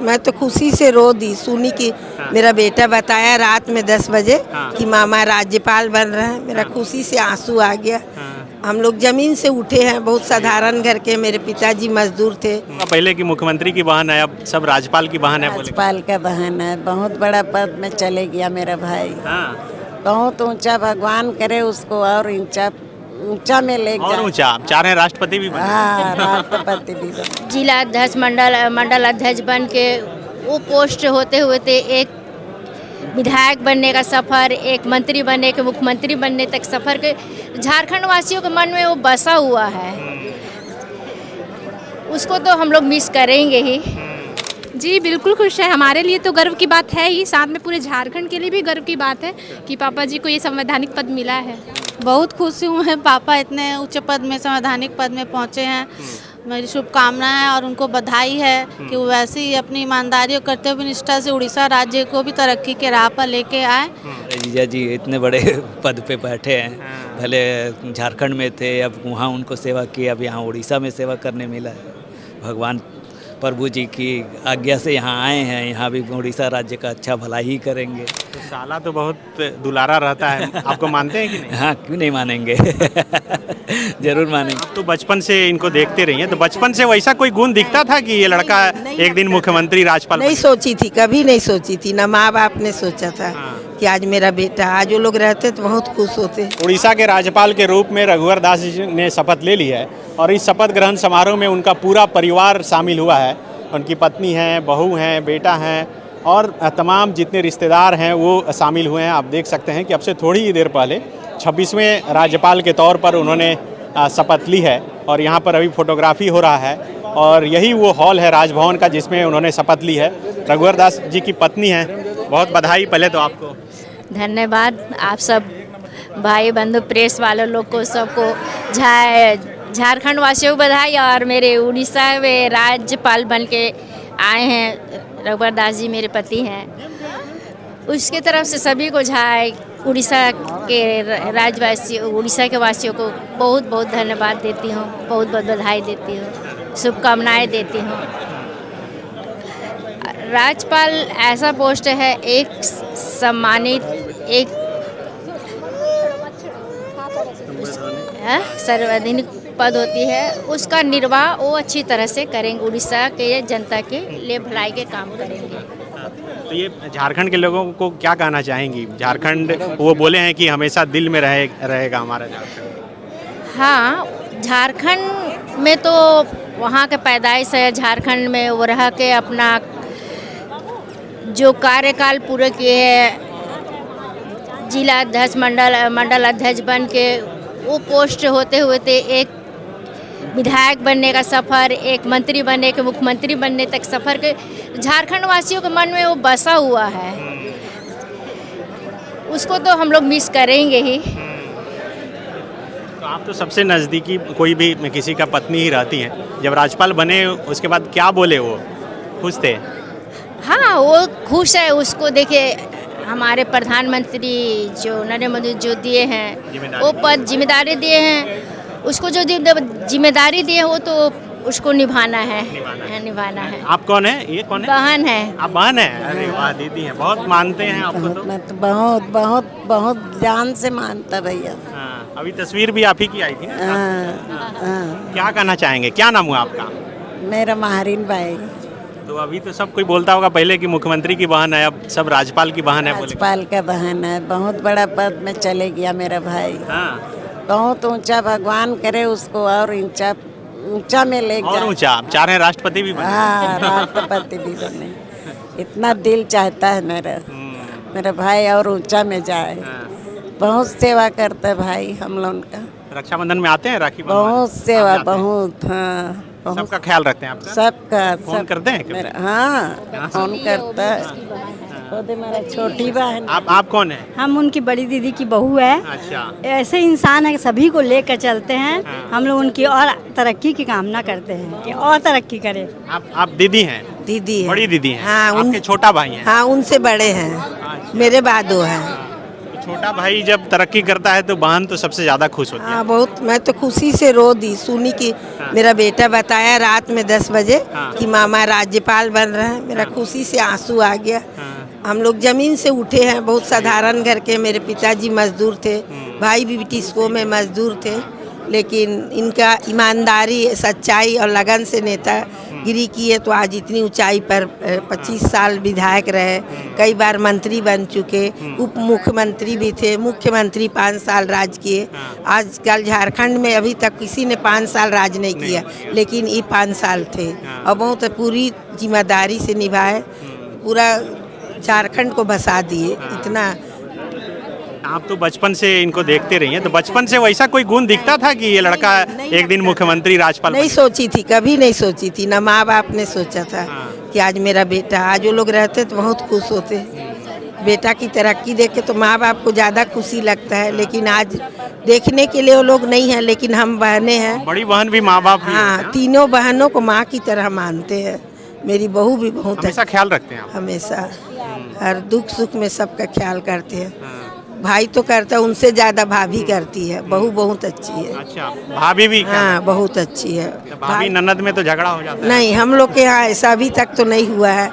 मैं तो खुशी से रो दी सुनी कि मेरा बेटा बताया रात में 10 बजे कि मामा राज्यपाल बन रहे हैं। मेरा खुशी से आंसू आ गया। हम लोग जमीन से उठे हैं, बहुत साधारण घर के, मेरे पिताजी मजदूर थे। पहले की मुख्यमंत्री की बहन है, अब सब राज्यपाल की बहन है। राज्यपाल का बहन है, बहुत बड़ा पद में चले गया मेरा भाई। बहुत ऊंचा, भगवान करे उसको और ऊंचा में ले और ऊंचा। आप चाह रहे हैं राष्ट्रपति भी बने? हाँ, राष्ट्रपति भी बने। जिला अध्यक्ष मंडल अध्यक्ष बन के वो पोस्ट होते हुए एक विधायक बनने का सफ़र, एक मंत्री बनने के मुख्यमंत्री बनने तक सफ़र के झारखंड वासियों के मन में वो बसा हुआ है। उसको तो हम लोग मिस करेंगे ही। जी बिल्कुल खुश है, हमारे लिए तो गर्व की बात है ही, साथ में पूरे झारखंड के लिए भी गर्व की बात है कि पापा जी को ये संवैधानिक पद मिला है। बहुत खुशी हूँ है, पापा इतने उच्च पद में, संवैधानिक पद में पहुँचे हैं। मेरी शुभकामनाएं है और उनको बधाई है कि वो वैसे ही अपनी ईमानदारी और कर्तव्य निष्ठा से उड़ीसा राज्य को भी तरक्की के राह पर लेके आए। जीजा जी इतने बड़े पद पे बैठे हैं, पहले झारखंड में थे, अब वहाँ उनको सेवा की, अब यहाँ उड़ीसा में सेवा करने मिला है। भगवान प्रभु जी की आज्ञा से यहाँ आए हैं, यहाँ भी उड़ीसा राज्य का अच्छा भला ही करेंगे। तो साला तो बहुत दुलारा रहता है, आपको मानते हैं कि नहीं? हाँ, क्यों नहीं मानेंगे जरूर मानेंगे। आप तो बचपन से इनको देखते रही हैं, तो बचपन से वैसा कोई गुण दिखता था कि ये लड़का एक दिन मुख्यमंत्री राज्यपाल नहीं सोची थी, कभी नहीं सोची थी, ना माँ बाप ने सोचा था कि आज मेरा बेटा। आज वो लोग रहते तो बहुत खुश होते। उड़ीसा के राज्यपाल के रूप में रघुवर दास जी ने शपथ ले ली है और इस शपथ ग्रहण समारोह में उनका पूरा परिवार शामिल हुआ है। उनकी पत्नी हैं, बहू हैं, बेटा हैं और तमाम जितने रिश्तेदार हैं वो शामिल हुए हैं। आप देख सकते हैं कि अब से थोड़ी ही देर पहले 26वें राज्यपाल के तौर पर उन्होंने शपथ ली है और यहाँ पर अभी फोटोग्राफी हो रहा है और यही वो हॉल है राजभवन का जिसमें उन्होंने शपथ ली है। रघुवर दास जी की पत्नी हैं, बहुत बधाई पहले तो आपको। धन्यवाद आप सब भाई बंधु प्रेस वाले लोग को, सबको झारखंड वासियों को बधाई। और मेरे उड़ीसा में राज्यपाल बन के आए हैं रघुवर दास जी, मेरे पति हैं, उसके तरफ से सभी को उड़ीसा के राज्यवासियों, उड़ीसा के वासियों को बहुत बहुत धन्यवाद देती हूँ, बहुत बहुत बधाई देती हूँ, शुभकामनाएं देती हूँ। राज्यपाल ऐसा पोस्ट है, एक सम्मानित, एक सार्वजनिक पद होती है, उसका निर्वाह वो अच्छी तरह से करेंगे, उड़ीसा के जनता के लिए भलाई के काम करेंगे। तो ये झारखंड के लोगों को क्या कहना चाहेंगी? झारखंड, वो बोले हैं कि हमेशा दिल में रहेगा हमारा झारखंड। हाँ, झारखंड में तो वहाँ के पैदाइश है, झारखंड में वो रह के अपना जो कार्यकाल पूरे किए हैं, जिला अध्यक्ष मंडल अध्यक्ष बन के वो पोस्ट होते हुए एक विधायक बनने का सफ़र, एक मंत्री बनने के मुख्यमंत्री बनने तक सफ़र के झारखंड वासियों के मन में वो बसा हुआ है। उसको तो हम लोग मिस करेंगे ही। तो आप तो सबसे नज़दीकी कोई भी किसी का पत्नी ही रहती हैं, जब राज्यपाल बने उसके बाद क्या बोले? वो खुश थे? हाँ, वो खुश है। उसको देखिए, हमारे प्रधानमंत्री जो नरेंद्र मोदी जो दिए हैं वो पद जिम्मेदारी दिए हैं, उसको जो जिम्मेदारी दिए वो तो उसको निभाना है। आप कौन है? ये कौन है? बहन है। आप बहन है? अरे वाह, दीदी हैं, बहुत मानते हैं आपको तो। मैं तो बहुत बहुत बहुत जान से मानता भैया। हाँ, अभी तस्वीर भी आप ही की आई थी ना? हाँ। क्या कहना चाहेंगे? क्या नाम हुआ आपका? मेरा महारीन भाई। तो अभी तो सब कोई बोलता होगा पहले कि मुख्यमंत्री की बहन है, अब सब राज्यपाल की बहन है। राज्यपाल का बहन है, बहुत बड़ा पद में चले गया मेरा भाई। हाँ। बहुत ऊंचा, भगवान करे उसको और ऊंचा में ले और ऊंचा। आप चाह रहे हैं राष्ट्रपति भी बने? हाँ, राष्ट्रपति भी बने। इतना दिल चाहता है मेरा भाई और ऊंचा में जाए। बहुत सेवा करता है भाई हम लोग का। रक्षाबंधन में आते हैं राखी? बहुत सेवा, बहुत। हाँ, सबका ख्याल रखते हैं आपका? सबका। फोन करते हैं? हाँ, फोन करता है। मेरा छोटी बहन। आप कौन है? हम उनकी बड़ी दीदी की बहू है। अच्छा। ऐसे इंसान है, सभी को लेकर चलते हैं। हम लोग उनकी और तरक्की की कामना करते हैं कि और तरक्की करे। आप दीदी हैं? दीदी है। बड़ी दीदी हैं? हाँ, आपके छोटा भाई हैं? हाँ, उनसे बड़े हैं, मेरे बाद वो हैं। छोटा भाई जब तरक्की करता है तो बहन तो सबसे ज़्यादा खुश होती है। हाँ बहुत, मैं तो खुशी से रो दी सुनी कि मेरा बेटा बताया रात में 10 बजे कि मामा राज्यपाल बन रहे हैं। मेरा खुशी से आंसू आ गया। हम लोग जमीन से उठे हैं, बहुत साधारण घर के। मेरे पिताजी मजदूर थे, भाई भी टिस्को में मजदूर थे, लेकिन इनका ईमानदारी, सच्चाई और लगन से नेतागिरी की है तो आज इतनी ऊंचाई पर 25 साल विधायक रहे, कई बार मंत्री बन चुके, उप मुख्यमंत्री भी थे, मुख्यमंत्री 5 साल राज किए। आजकल झारखंड में अभी तक किसी ने 5 साल राज नहीं किया, लेकिन ये 5 साल थे और बहुत पूरी जिम्मेदारी से निभाए, पूरा झारखंड को बसा दिए। इतना आप तो बचपन से इनको देखते रही हैं, तो बचपन से वैसा कोई गुण दिखता था कि ये लड़का एक दिन मुख्यमंत्री राज्यपाल नहीं सोची थी, कभी नहीं सोची थी, ना माँ बाप ने सोचा था कि आज मेरा बेटा। आज वो लोग रहते तो बहुत खुश होते, बेटा की तरक्की देख के तो माँ बाप को ज़्यादा खुशी लगता है, लेकिन आज देखने के लिए वो लोग नहीं हैं, लेकिन हम बहनें हैं। बड़ी बहन भी माँ बाप भी हाँ, तीनों बहनों को माँ की तरह मानते हैं। मेरी बहू भी बहुत हमेशा ख्याल रखते हैं आप। हमेशा हर दुख सुख में सबका ख्याल करते हैं। भाई तो करता है, उनसे ज़्यादा भाभी करती है। बहू बहुत अच्छी है। अच्छा, भाभी भी क्या? हाँ बहुत अच्छी है। भाभी ननद में तो झगड़ा हो जाता है। नहीं, हम लोग के यहाँ ऐसा अभी तक तो नहीं हुआ है।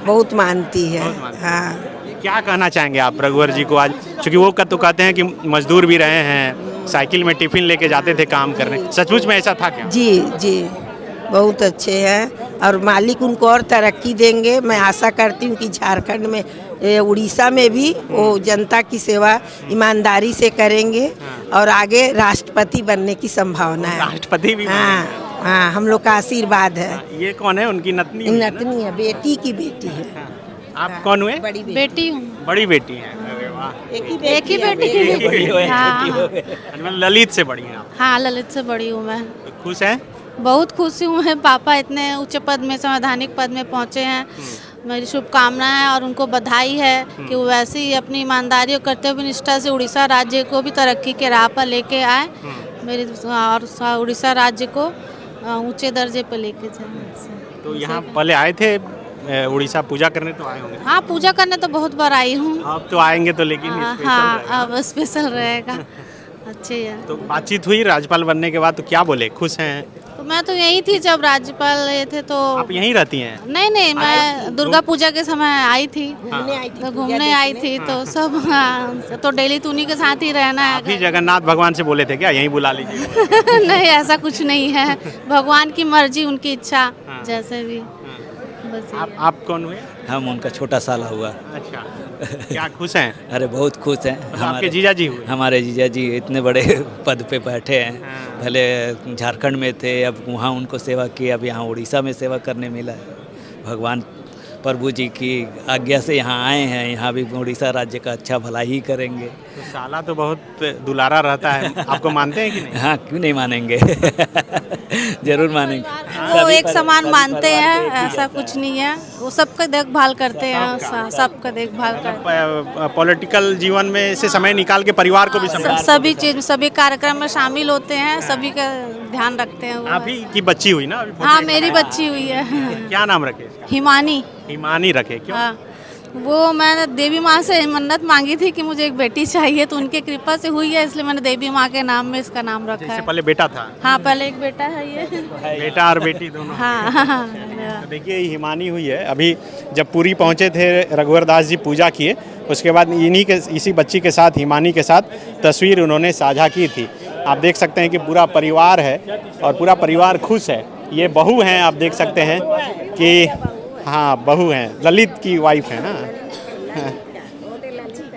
बहुत मानती है। हाँ, क्या कहना चाहेंगे आप रघुवर जी को आज, क्योंकि वो तो कहते हैं कि मजदूर भी रहे हैं, साइकिल में टिफिन लेके जाते थे काम करने, सचमुच में ऐसा था क्या? जी जी, बहुत अच्छे हैं और मालिक उनको और तरक्की देंगे। मैं आशा करती हूँ कि झारखंड में, उड़ीसा में भी वो जनता की सेवा ईमानदारी से करेंगे और आगे राष्ट्रपति बनने की संभावना है। राष्ट्रपति भी? हाँ हाँ, हम लोग का आशीर्वाद है। ये कौन है? उनकी नतनी? नतनी है, बेटी की बेटी है। आप कौन हुए? बड़ी बेटी हूँ। बड़ी बेटी है। अरे वाह, एक ही बेटी हाँ ललित से बड़ी हैं आप। हाँ, ललित से बड़ी हूँ मैं। खुश हैं? बहुत खुशी हूँ मैं, पापा इतने उच्च पद में, संवैधानिक पद में पहुँचे हैं। मेरी शुभकामनाएं है और उनको बधाई है कि वो वैसे ही अपनी ईमानदारी और कर्तव्य निष्ठा से उड़ीसा राज्य को भी तरक्की के राह पर लेके आए, मेरे और उड़ीसा राज्य को ऊंचे दर्जे पर लेके जाए। तो यहाँ पहले आए थे उड़ीसा, पूजा करने तो आए होंगे? हाँ, पूजा करने तो बहुत बार आई हूँ। अब तो आएंगे तो, लेकिन स्पेशल हाँ, रहेगा। अब स्पेशल रहेगा। अच्छे है। तो बातचीत हुई राज्यपाल बनने के बाद, तो क्या बोले? खुश हैं? तो मैं तो यही थी जब राज्यपाल ये थे। तो आप यहीं रहती हैं? नहीं, मैं दुर्गा पूजा के समय आई थी, तो घूमने आई थी। तो सब हाँ, तो डेली तो उन्हीं के साथ ही रहना है। अभी जगन्नाथ भगवान से बोले थे क्या यहीं बुला लीजिए? नहीं, ऐसा कुछ नहीं है, भगवान की मर्जी, उनकी इच्छा, जैसे भी। बस आप कौन हुए? हम उनका छोटा साला हुआ। अच्छा, क्या खुश हैं? अरे बहुत खुश हैं। आपके जीजा जी हुए? हमारे जीजा जी इतने बड़े पद पे बैठे हैं। पहले झारखंड में थे, अब वहाँ उनको सेवा की, अब यहाँ उड़ीसा में सेवा करने मिला है। भगवान प्रभु जी की आज्ञा से यहाँ आए हैं, यहाँ भी उड़ीसा राज्य का अच्छा भला ही करेंगे। तो साला तो बहुत दुलारा रहता है, आपको मानते हैं कि नहीं? हाँ, क्यों नहीं मानेंगे जरूर मानेंगे। वो एक समान मानते हैं, ऐसा कुछ नहीं है। वो सबका देखभाल करते हैं, सबका देखभाल करते हैं। पॉलिटिकल जीवन में से समय निकाल के परिवार को भी समय, सभी चीज, सभी कार्यक्रम में शामिल होते हैं, सभी का ध्यान रखते हैं वो। आप ही की बच्ची हुई ना अभी? हाँ, मेरी बच्ची हुई है। क्या नाम रखे? हिमानी। हिमानी रखे? क्यों? हाँ, वो मैंने देवी माँ से मन्नत मांगी थी कि मुझे एक बेटी चाहिए, तो उनके कृपा से हुई है, इसलिए मैंने देवी माँ के नाम में इसका नाम रखा इससे है। पहले बेटा था? हाँ, पहले एक बेटा है ये। बेटा और बेटी दोनों? हाँ। तो देखिए, हिमानी हुई है। अभी जब पुरी पहुंचे थे रघुवर दास जी, पूजा किए, उसके बाद इसी बच्ची के साथ, हिमानी के साथ तस्वीर उन्होंने साझा की थी। आप देख सकते हैं कि पूरा परिवार है और पूरा परिवार खुश है। ये बहू हैं, आप देख सकते हैं कि हाँ, बहू हैं, ललित की वाइफ है ना।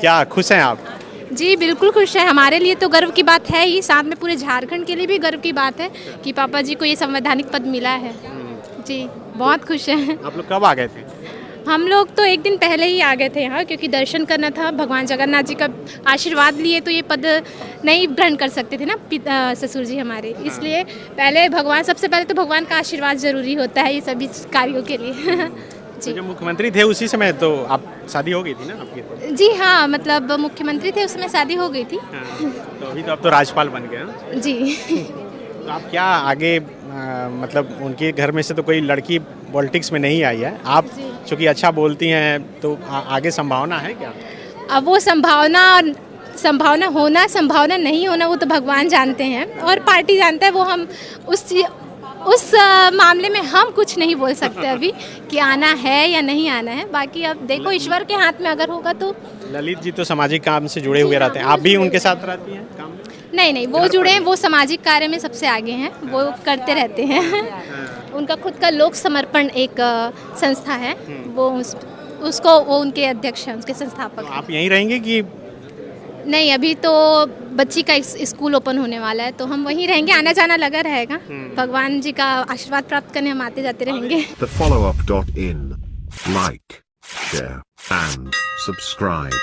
क्या खुश हैं आप? जी बिल्कुल खुश है। हमारे लिए तो गर्व की बात है ही, साथ में पूरे झारखंड के लिए भी गर्व की बात है कि पापा जी को ये संवैधानिक पद मिला है। जी बहुत खुश हैं। आप लोग कब आ गए थे? हम लोग तो एक दिन पहले ही आ गए थे यहाँ, क्योंकि दर्शन करना था, भगवान जगन्नाथ जी का आशीर्वाद लिए तो ये पद नहीं ग्रहण कर सकते थे ना ससुर जी हमारे, इसलिए पहले भगवान, सबसे पहले तो भगवान का आशीर्वाद ज़रूरी होता है ये सभी कार्यों के लिए। जी, जो मुख्यमंत्री थे उसी समय तो आप शादी हो गई थी ना आपकी? जी हाँ, मतलब मुख्यमंत्री थे, उसमें शादी हो गई थी। तो अभी तो आप तो राज्यपाल बन गए हैं। जी। तो आप क्या आगे, मतलब उनके घर में से तो कोई लड़की पॉलिटिक्स में नहीं आई है, आप चूँकि अच्छा बोलती हैं तो आगे संभावना है क्या? अब वो संभावना संभावना होना संभावना नहीं होना वो तो भगवान जानते हैं और पार्टी जानता है। वो हम उस मामले में हम कुछ नहीं बोल सकते अभी कि आना है या नहीं आना है। बाकी अब देखो ईश्वर के हाथ में अगर होगा तो। ललित जी तो सामाजिक काम से जुड़े हुए रहते हैं, आप भी उनके साथ रहती हैं काम में? नहीं, वो जुड़े हैं, वो सामाजिक कार्य में सबसे आगे हैं, वो करते रहते हैं। उनका खुद का लोक समर्पण एक संस्था है, वो वो उनके अध्यक्ष हैं, उसके संस्थापक हैं। आप यहीं रहेंगे कि? नहीं, अभी तो बच्ची का स्कूल ओपन होने वाला है तो हम वहीं रहेंगे, आना जाना लगा रहेगा। भगवान जी का आशीर्वाद प्राप्त करने हम आते जाते रहेंगे। The followup.in. Like, share, and subscribe.